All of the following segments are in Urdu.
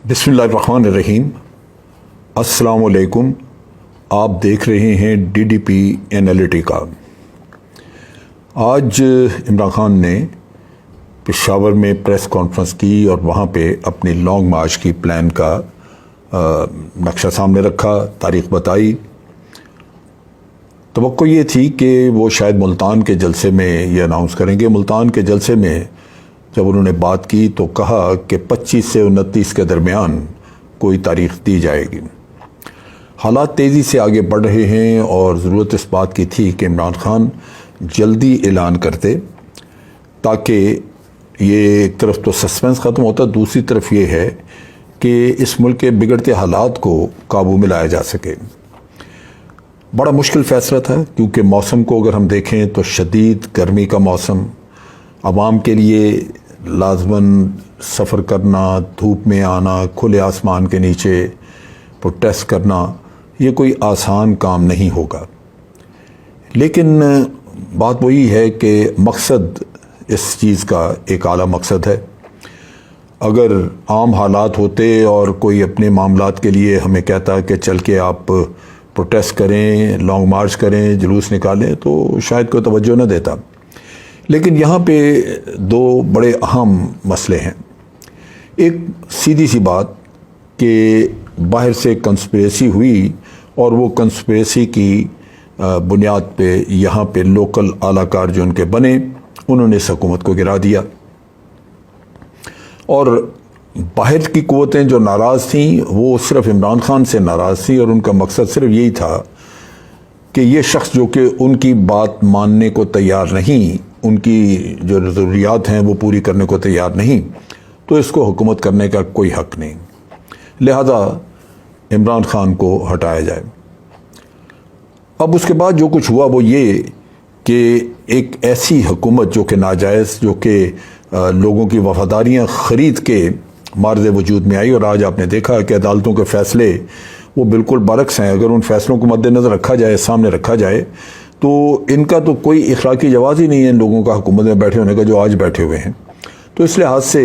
بسم اللہ الرحمن الرحیم۔ السلام علیکم۔ آپ دیکھ رہے ہیں ڈی ڈی پی اینالیٹیکا۔ آج عمران خان نے پشاور میں پریس کانفرنس کی اور وہاں پہ اپنی لانگ مارچ کی پلان کا نقشہ سامنے رکھا، تاریخ بتائی۔ توقع یہ تھی کہ وہ شاید ملتان کے جلسے میں یہ اناؤنس کریں گے۔ ملتان کے جلسے میں جب انہوں نے بات کی تو کہا کہ 25 سے 29 کے درمیان کوئی تاریخ دی جائے گی۔ حالات تیزی سے آگے بڑھ رہے ہیں اور ضرورت اس بات کی تھی کہ عمران خان جلدی اعلان کرتے تاکہ یہ ایک طرف تو سسپینس ختم ہوتا، دوسری طرف یہ ہے کہ اس ملک کے بگڑتے حالات کو قابو میں لایا جا سکے۔ بڑا مشکل فیصلہ تھا کیونکہ موسم کو اگر ہم دیکھیں تو شدید گرمی کا موسم، عوام کے لیے لازماً سفر کرنا، دھوپ میں آنا، کھلے آسمان کے نیچے پروٹیسٹ کرنا، یہ کوئی آسان کام نہیں ہوگا۔ لیکن بات وہی ہے کہ مقصد اس چیز کا ایک اعلیٰ مقصد ہے۔ اگر عام حالات ہوتے اور کوئی اپنے معاملات کے لیے ہمیں کہتا کہ چل کے آپ پروٹیسٹ کریں، لانگ مارچ کریں، جلوس نکالیں، تو شاید کوئی توجہ نہ دیتا۔ لیکن یہاں پہ دو بڑے اہم مسئلے ہیں۔ ایک سیدھی سی بات کہ باہر سے کنسپریسی ہوئی اور وہ کنسپریسی کی بنیاد پہ یہاں پہ لوکل اعلیٰ کار جو ان کے بنے، انہوں نے اس حکومت کو گرا دیا۔ اور باہر کی قوتیں جو ناراض تھیں وہ صرف عمران خان سے ناراض تھیں اور ان کا مقصد صرف یہی تھا کہ یہ شخص جو کہ ان کی بات ماننے کو تیار نہیں، ان کی جو ضروریات ہیں وہ پوری کرنے کو تیار نہیں، تو اس کو حکومت کرنے کا کوئی حق نہیں، لہذا عمران خان کو ہٹایا جائے۔ اب اس کے بعد جو کچھ ہوا وہ یہ کہ ایک ایسی حکومت جو کہ ناجائز، جو کہ لوگوں کی وفاداریاں خرید کے معرض وجود میں آئی، اور آج آپ نے دیکھا کہ عدالتوں کے فیصلے وہ بالکل برعکس ہیں۔ اگر ان فیصلوں کو مد نظر رکھا جائے، سامنے رکھا جائے، تو ان کا تو کوئی اخلاقی جواز ہی نہیں ہے ان لوگوں کا حکومت میں بیٹھے ہونے کا جو آج بیٹھے ہوئے ہیں۔ تو اس لحاظ سے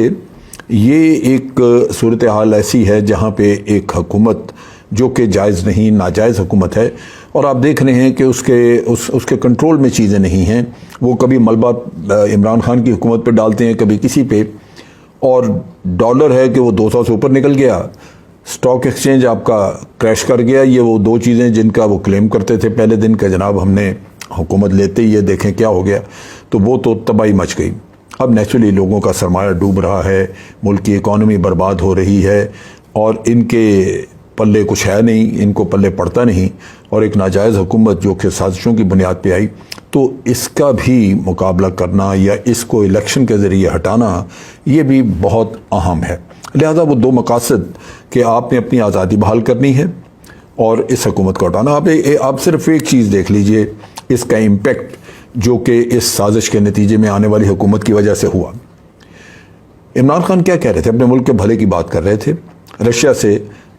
یہ ایک صورتحال ایسی ہے جہاں پہ ایک حکومت جو کہ جائز نہیں، ناجائز حکومت ہے، اور آپ دیکھ رہے ہیں کہ اس کے کنٹرول میں چیزیں نہیں ہیں۔ وہ کبھی ملبہ عمران خان کی حکومت پہ ڈالتے ہیں، کبھی کسی پہ، اور ڈالر ہے کہ وہ 200 سے اوپر نکل گیا، سٹاک ایکسچینج آپ کا کریش کر گیا۔ یہ وہ دو چیزیں جن کا وہ کلیم کرتے تھے پہلے دن کا، جناب ہم نے حکومت لیتے ہی یہ دیکھیں کیا ہو گیا، تو وہ تو تباہی مچ گئی۔ اب نیچرلی لوگوں کا سرمایہ ڈوب رہا ہے، ملک کی اکانومی برباد ہو رہی ہے، اور ان کے پلے کچھ ہے نہیں، ان کو پلے پڑتا نہیں، اور ایک ناجائز حکومت جو کہ سازشوں کی بنیاد پہ آئی، تو اس کا بھی مقابلہ کرنا یا اس کو الیکشن کے ذریعے ہٹانا یہ بھی بہت اہم ہے۔ لہذا وہ دو مقاصد کہ آپ نے اپنی آزادی بحال کرنی ہے اور اس حکومت کو ہٹانا۔ آپ صرف ایک چیز دیکھ لیجئے، اس کا امپیکٹ جو کہ اس سازش کے نتیجے میں آنے والی حکومت کی وجہ سے ہوا۔ عمران خان کیا کہہ رہے تھے؟ اپنے ملک کے بھلے کی بات کر رہے تھے، رشیا سے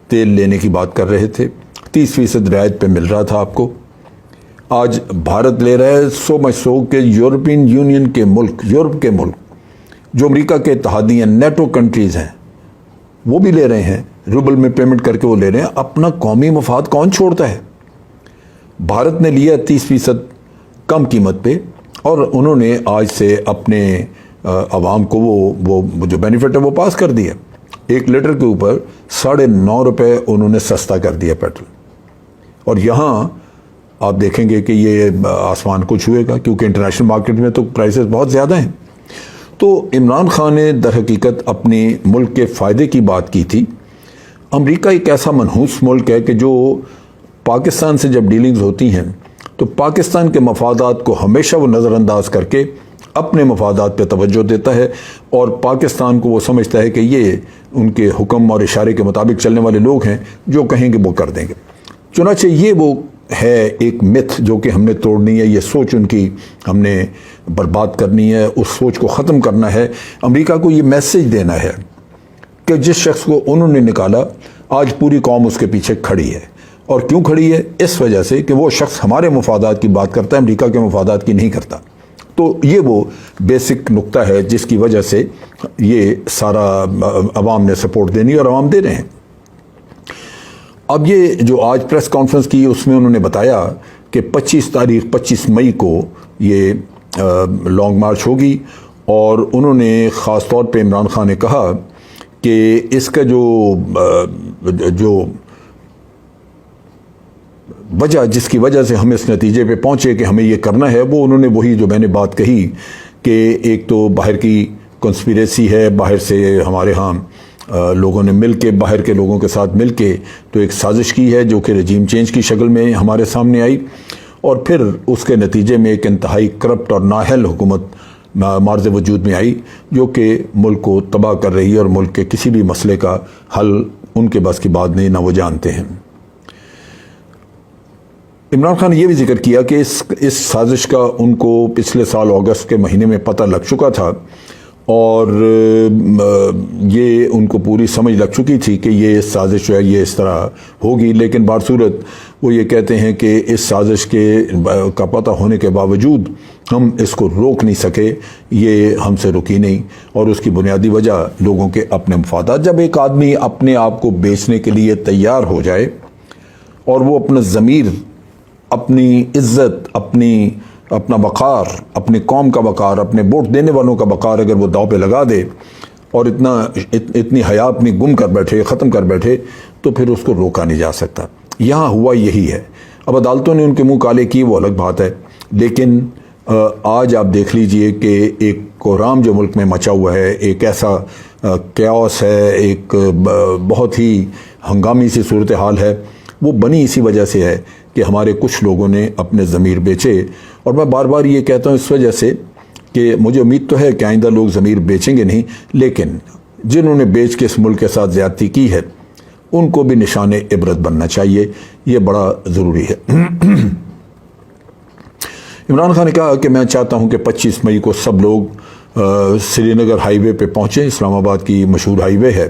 تیل لینے کی بات کر رہے تھے، 30% رعایت پہ مل رہا تھا آپ کو۔ آج بھارت لے رہا ہے 100 کہ یورپین یونین کے ملک، یورپ کے ملک جو امریکہ کے اتحادی ہیں، نیٹو کنٹریز ہیں، وہ بھی لے رہے ہیں، روبل میں پیمنٹ کر کے وہ لے رہے ہیں۔ اپنا قومی مفاد کون چھوڑتا ہے؟ بھارت نے لیا 30% کم قیمت پہ، اور انہوں نے آج سے اپنے عوام کو وہ جو بینیفٹ ہے وہ پاس کر دیا۔ 1 لیٹر کے اوپر 9.5 روپے انہوں نے سستا کر دیا پیٹرول، اور یہاں آپ دیکھیں گے کہ یہ آسمان کو چھوئے گا کیونکہ انٹرنیشنل مارکیٹ میں تو پرائسز بہت زیادہ ہیں۔ تو عمران خان نے در حقیقت اپنے ملک کے فائدے کی بات کی تھی۔ امریکہ ایک ایسا منحوس ملک ہے کہ جو پاکستان سے جب ڈیلنگز ہوتی ہیں تو پاکستان کے مفادات کو ہمیشہ وہ نظر انداز کر کے اپنے مفادات پہ توجہ دیتا ہے، اور پاکستان کو وہ سمجھتا ہے کہ یہ ان کے حکم اور اشارے کے مطابق چلنے والے لوگ ہیں، جو کہیں گے وہ کر دیں گے۔ چنانچہ یہ وہ ہے ایک متھ جو کہ ہم نے توڑنی ہے، یہ سوچ ان کی ہم نے برباد کرنی ہے، اس سوچ کو ختم کرنا ہے۔ امریکہ کو یہ میسج دینا ہے کہ جس شخص کو انہوں نے نکالا، آج پوری قوم اس کے پیچھے کھڑی ہے۔ اور کیوں کھڑی ہے؟ اس وجہ سے کہ وہ شخص ہمارے مفادات کی بات کرتا ہے، امریکہ کے مفادات کی نہیں کرتا۔ تو یہ وہ بیسک نقطہ ہے جس کی وجہ سے یہ سارا عوام نے سپورٹ دینی اور عوام دے رہے ہیں۔ اب یہ جو آج پریس کانفرنس کی اس میں انہوں نے بتایا کہ 25 مئی کو یہ لانگ مارچ ہوگی، اور انہوں نے خاص طور پہ عمران خان نے کہا کہ اس کا جو وجہ جس کی وجہ سے ہم اس نتیجے پہ پہنچے کہ ہمیں یہ کرنا ہے، وہ انہوں نے وہی جو میں نے بات کہی کہ ایک تو باہر کی کنسپیریسی ہے، باہر سے ہمارے ہاں لوگوں نے مل کے، باہر کے لوگوں کے ساتھ مل کے تو ایک سازش کی ہے جو کہ رجیم چینج کی شکل میں ہمارے سامنے آئی، اور پھر اس کے نتیجے میں ایک انتہائی کرپٹ اور نااہل حکومت مارز وجود میں آئی جو کہ ملک کو تباہ کر رہی ہے، اور ملک کے کسی بھی مسئلے کا حل ان کے بس کی بات نہیں، نہ وہ جانتے ہیں۔ عمران خان نے یہ بھی ذکر کیا کہ اس سازش کا ان کو پچھلے سال اگست کے مہینے میں پتہ لگ چکا تھا، اور یہ ان کو پوری سمجھ لگ چکی تھی کہ یہ سازش جو ہے یہ اس طرح ہوگی، لیکن بصورت وہ یہ کہتے ہیں کہ اس سازش کا پتہ ہونے کے باوجود ہم اس کو روک نہیں سکے، یہ ہم سے رکی نہیں، اور اس کی بنیادی وجہ لوگوں کے اپنے مفادات۔ جب ایک آدمی اپنے آپ کو بیچنے کے لیے تیار ہو جائے اور وہ اپنا ضمیر، اپنی عزت، اپنا وقار، اپنی قوم کا وقار، اپنے ووٹ دینے والوں کا وقار اگر وہ داؤ پہ لگا دے اور اتنی حیا اپنی گم کر بیٹھے، ختم کر بیٹھے، تو پھر اس کو روکا نہیں جا سکتا۔ یہاں ہوا یہی ہے۔ اب عدالتوں نے ان کے منہ کالے کی، وہ الگ بات ہے، لیکن آج آپ دیکھ لیجئے کہ ایک کوہرام جو ملک میں مچا ہوا ہے، ایک ایسا کیاس ہے، ایک بہت ہی ہنگامی سی صورتحال ہے، وہ بنی اسی وجہ سے ہے کہ ہمارے کچھ لوگوں نے اپنے ضمیر بیچے۔ اور میں بار بار یہ کہتا ہوں اس وجہ سے کہ مجھے امید تو ہے کہ آئندہ لوگ ضمیر بیچیں گے نہیں، لیکن جنہوں نے بیچ کے اس ملک کے ساتھ زیادتی کی ہے ان کو بھی نشان عبرت بننا چاہیے، یہ بڑا ضروری ہے۔ عمران خان نے کہا کہ میں چاہتا ہوں کہ 25 مئی کو سب لوگ سری نگر ہائی وے پہ پہنچیں، اسلام آباد کی مشہور ہائی وے ہے،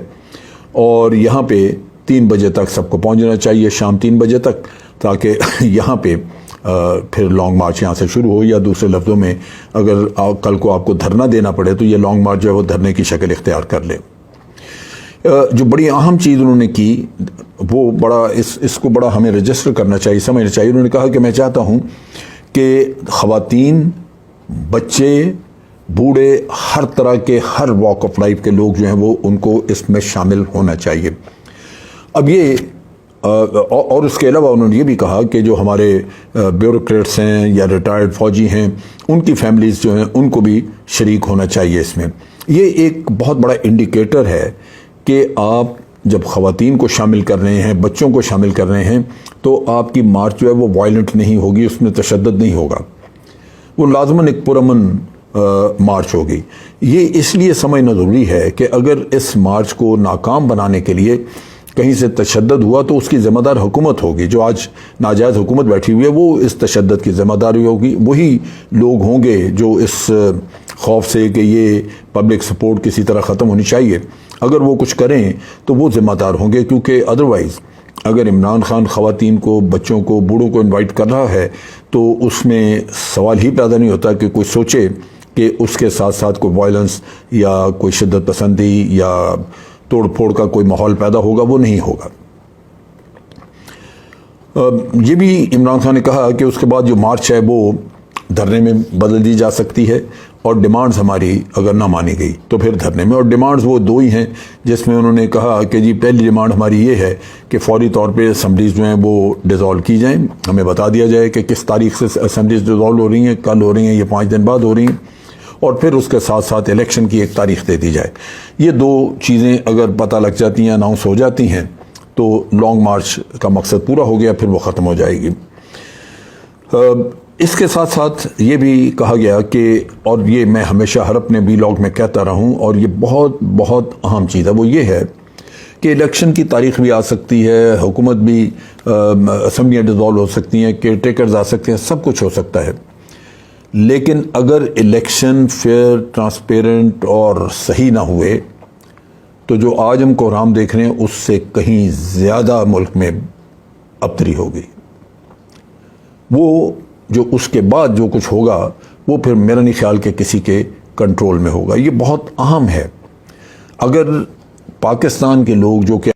اور یہاں پہ 3 بجے تک سب کو پہنچنا چاہیے، شام 3 بجے تک، تاکہ یہاں پہ پھر لانگ مارچ یہاں سے شروع ہو، یا دوسرے لفظوں میں اگر کل کو آپ کو دھرنا دینا پڑے تو یہ لانگ مارچ جو ہے وہ دھرنے کی شکل اختیار کر لے۔ جو بڑی اہم چیز انہوں نے کی، وہ بڑا اس کو بڑا ہمیں رجسٹر کرنا چاہیے، سمجھنا چاہیے۔ انہوں نے کہا کہ میں چاہتا ہوں کہ خواتین، بچے، بوڑھے، ہر طرح کے، ہر واک آف لائف کے لوگ جو ہیں وہ ان کو اس میں شامل ہونا چاہیے۔ اب یہ اور اس کے علاوہ انہوں نے یہ بھی کہا کہ جو ہمارے بیوروکریٹس ہیں یا ریٹائرڈ فوجی ہیں، ان کی فیملیز جو ہیں ان کو بھی شریک ہونا چاہیے اس میں۔ یہ ایک بہت بڑا انڈیکیٹر ہے کہ آپ جب خواتین کو شامل کر رہے ہیں، بچوں کو شامل کر رہے ہیں، تو آپ کی مارچ جو ہے وہ وائلنٹ نہیں ہوگی، اس میں تشدد نہیں ہوگا، وہ لازماً ایک پرامن مارچ ہوگی۔ یہ اس لیے سمجھنا ضروری ہے کہ اگر اس مارچ کو ناکام بنانے کے لیے کہیں سے تشدد ہوا تو اس کی ذمہ دار حکومت ہوگی، جو آج ناجائز حکومت بیٹھی ہوئی ہے وہ اس تشدد کی ذمہ داری ہوگی، وہی لوگ ہوں گے جو اس خوف سے کہ یہ پبلک سپورٹ کسی طرح ختم ہونی چاہیے، اگر وہ کچھ کریں تو وہ ذمہ دار ہوں گے، کیونکہ ادروائز اگر عمران خان خواتین کو، بچوں کو، بوڑھوں کو انوائٹ کر رہا ہے تو اس میں سوال ہی پیدا نہیں ہوتا کہ کوئی سوچے کہ اس کے ساتھ ساتھ کوئی وائلنس یا کوئی شدت پسندی یا توڑ پھوڑ کا کوئی ماحول پیدا ہوگا، وہ نہیں ہوگا۔ یہ بھی عمران خان نے کہا کہ اس کے بعد جو مارچ ہے وہ دھرنے میں بدل دی جا سکتی ہے، اور ڈیمانڈز ہماری اگر نہ مانی گئی تو پھر دھرنے میں۔ اور ڈیمانڈز وہ 2 ہی ہیں جس میں انہوں نے کہا کہ جی پہلی ڈیمانڈ ہماری یہ ہے کہ فوری طور پہ اسمبلیز جو ہیں وہ ڈیزالو کی جائیں، ہمیں بتا دیا جائے کہ کس تاریخ سے اسمبلیز ڈیزالو ہو رہی ہیں، کل ہو رہی ہیں، یہ 5 دن بعد ہو رہی ہیں، اور پھر اس کے ساتھ ساتھ الیکشن کی ایک تاریخ دے دی جائے۔ یہ 2 چیزیں اگر پتہ لگ جاتی ہیں، اناؤنس ہو جاتی ہیں، تو لانگ مارچ کا مقصد پورا ہو گیا، پھر وہ ختم ہو جائے گی۔ اس کے ساتھ ساتھ یہ بھی کہا گیا کہ، اور یہ میں ہمیشہ ہر اپنے ویلاگ میں کہتا رہا ہوں، اور یہ بہت بہت اہم چیز ہے، وہ یہ ہے کہ الیکشن کی تاریخ بھی آ سکتی ہے، حکومت بھی، اسمبلیاں ڈیزالو ہو سکتی ہیں، کیئر ٹیکرز آ سکتے ہیں، سب کچھ ہو سکتا ہے، لیکن اگر الیکشن فیئر، ٹرانسپیرنٹ اور صحیح نہ ہوئے تو جو آج ہم کوہرام دیکھ رہے ہیں اس سے کہیں زیادہ ملک میں ابتری ہوگی۔ وہ جو اس کے بعد جو کچھ ہوگا وہ پھر میرا نہیں خیال کہ کسی کے کنٹرول میں ہوگا. یہ بہت اہم ہے. اگر پاکستان کے لوگ جو کہ